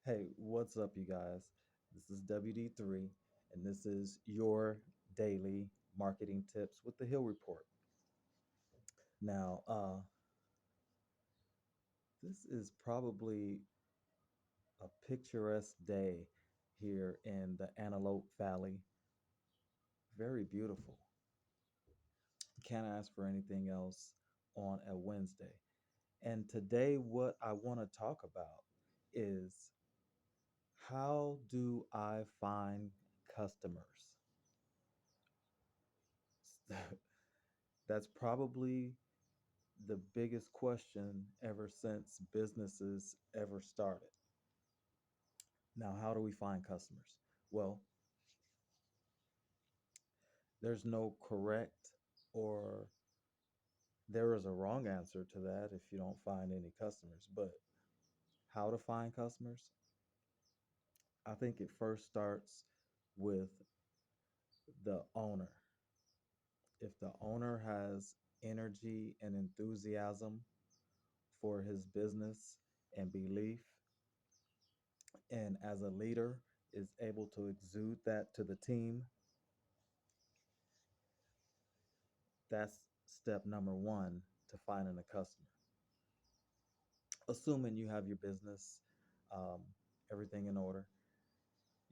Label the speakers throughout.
Speaker 1: Hey, what's up, you guys? This is WD3, and this is your daily marketing tips with the Hill Report. Now, this is probably a picturesque day here in the Antelope Valley. Very beautiful. Can't ask for anything else on a Wednesday. And today, what I want to talk about is how do I find customers? That's probably the biggest question ever since businesses ever started. Now, how do we find customers? Well, there's no correct or there is a wrong answer to that if you don't find any customers. But how to find customers? I think it first starts with the owner. If the owner has energy and enthusiasm for his business and belief, and as a leader is able to exude that to the team, that's step number one to finding a customer. Assuming you have your business, um, everything in order,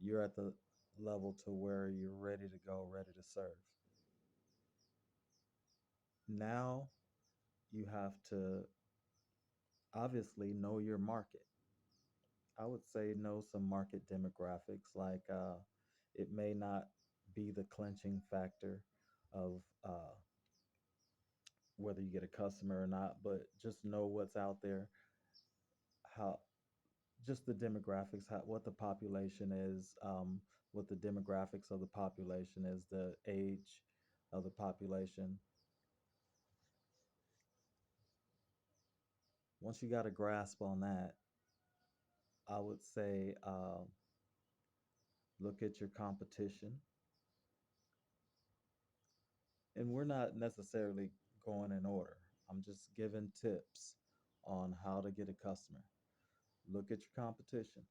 Speaker 1: you're at the level to where you're ready to go, ready to serve. Now you have to obviously know your market. I would say know some market demographics, like it may not be the clinching factor of whether you get a customer or not, but just know what's out there, how just the demographics, how, what the population is, what the demographics of the population is, the age of the population. Once you got a grasp on that, I would say look at your competition. And we're not necessarily going in order. I'm just giving tips on how to get a customer. Look at your competition.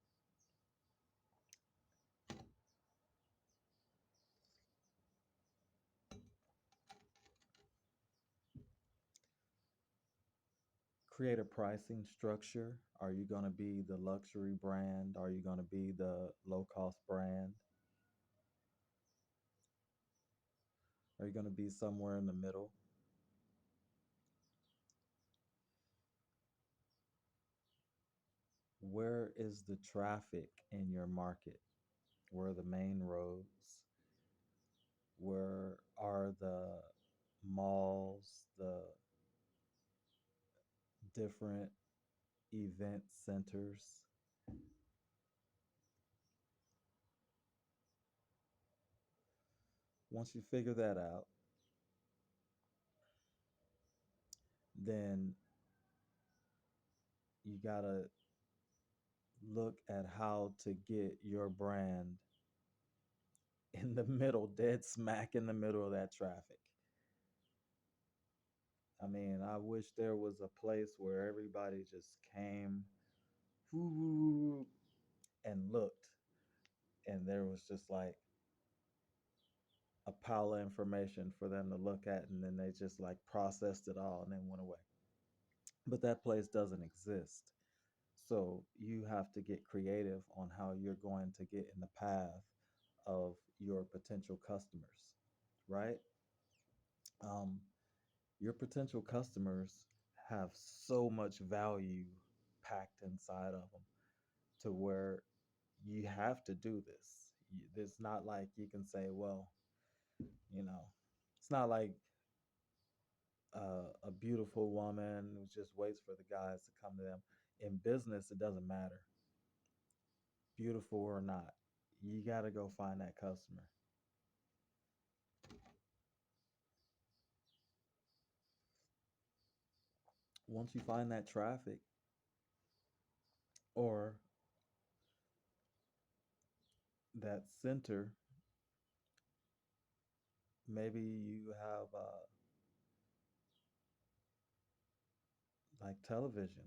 Speaker 1: Create a pricing structure. Are you going to be the luxury brand? Are you going to be the low cost brand? Are you going to be somewhere in the middle? Where is the traffic in your market? Where are the main roads? Where are the malls, the different event centers? Once you figure that out, then you got to look at how to get your brand in the middle, dead smack in the middle of that traffic. I mean, I wish there was a place where everybody just came whoo, and looked, and there was just like a pile of information for them to look at, and then they just like processed it all and then went away. But that place doesn't exist. So you have to get creative on how you're going to get in the path of your potential customers, right? Um, your potential customers have so much value packed inside of them to where you have to do this. It's not like you can say, well, you know, it's not like a beautiful woman who just waits for the guys to come to them. In business, it doesn't matter, beautiful or not. You got to go find that customer. Once you find that traffic, or that center, maybe you have like television.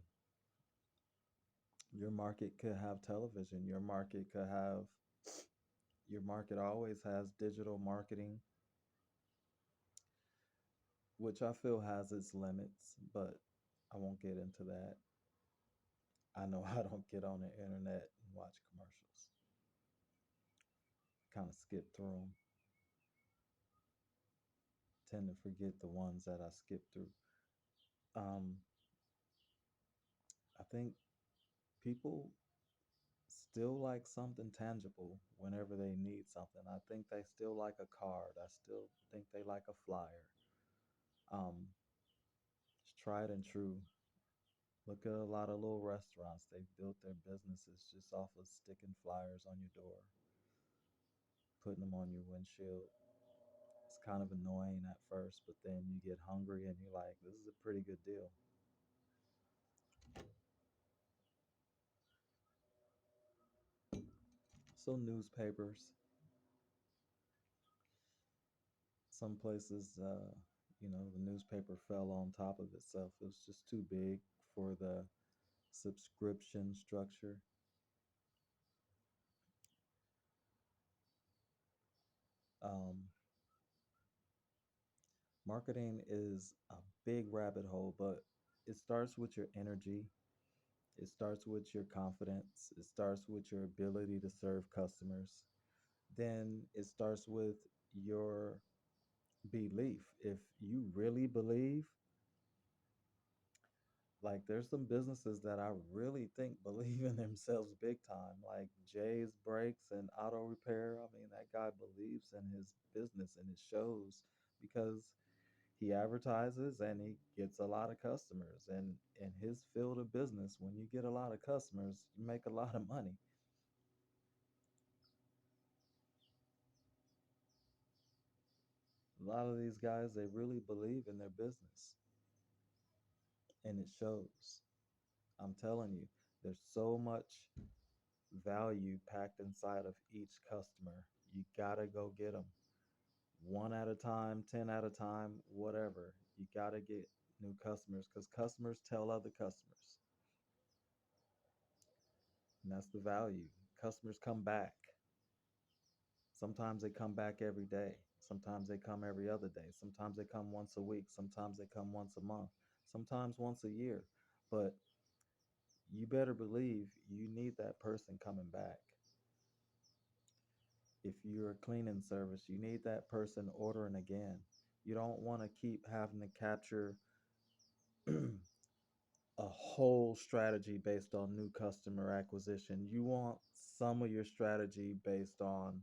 Speaker 1: Your market could have television. Your market always has digital marketing, which I feel has its limits, but I won't get into that. I know I don't get on the internet and watch commercials. Kind of skip through them. Tend to forget the ones that I skip through. Um, I think people still like something tangible whenever they need something. I think they still like a card. I still think they like a flyer. Um, it's tried and true. Look at a lot of little restaurants. They've built their businesses just off of sticking flyers on your door, putting them on your windshield. It's kind of annoying at first, but then you get hungry and you're like, this is a pretty good deal. So, newspapers, some places, the newspaper fell on top of itself. It was just too big for the subscription structure. Um, Marketing is a big rabbit hole, but it starts with your energy. It starts with your confidence. It starts with your ability to serve customers. Then it starts with your belief. If you really believe, like there's some businesses that I really think believe in themselves big time, like Jay's Brakes and Auto Repair. I mean, that guy believes in his business and it shows because he advertises and he gets a lot of customers. And in his field of business, when you get a lot of customers, you make a lot of money. A lot of these guys, they really believe in their business and it shows. I'm telling you, there's so much value packed inside of each customer. You gotta go get them one at a time, 10 at a time, whatever. You gotta get new customers because customers tell other customers. And that's the value. Customers come back. Sometimes they come back every day. Sometimes they come every other day. Sometimes they come once a week. Sometimes they come once a month. Sometimes once a year. But you better believe you need that person coming back. If you're a cleaning service, you need that person ordering again. You don't want to keep having to capture a whole strategy based on new customer acquisition. You want some of your strategy based on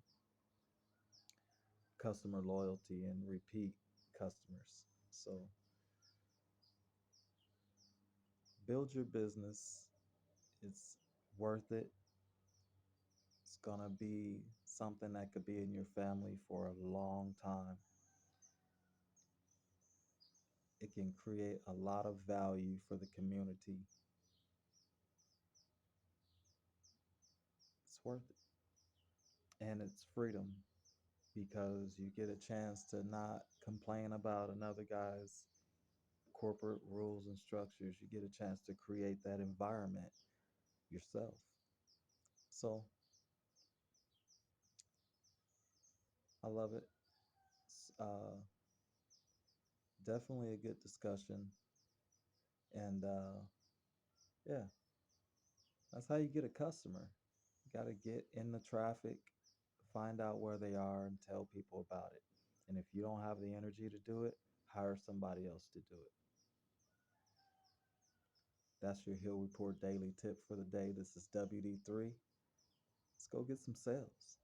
Speaker 1: customer loyalty and repeat customers. So build your business. It's worth it. It's going to be something that could be in your family for a long time. It can create a lot of value for the community. It's worth it. And it's freedom because you get a chance to not complain about another guy's corporate rules and structures. You get a chance to create that environment yourself. So I love it. It's definitely a good discussion. And yeah, that's how you get a customer. You got to get in the traffic, find out where they are, and tell people about it. And if you don't have the energy to do it, hire somebody else to do it. That's your Hill Report Daily tip for the day. This is WD3. Let's go get some sales.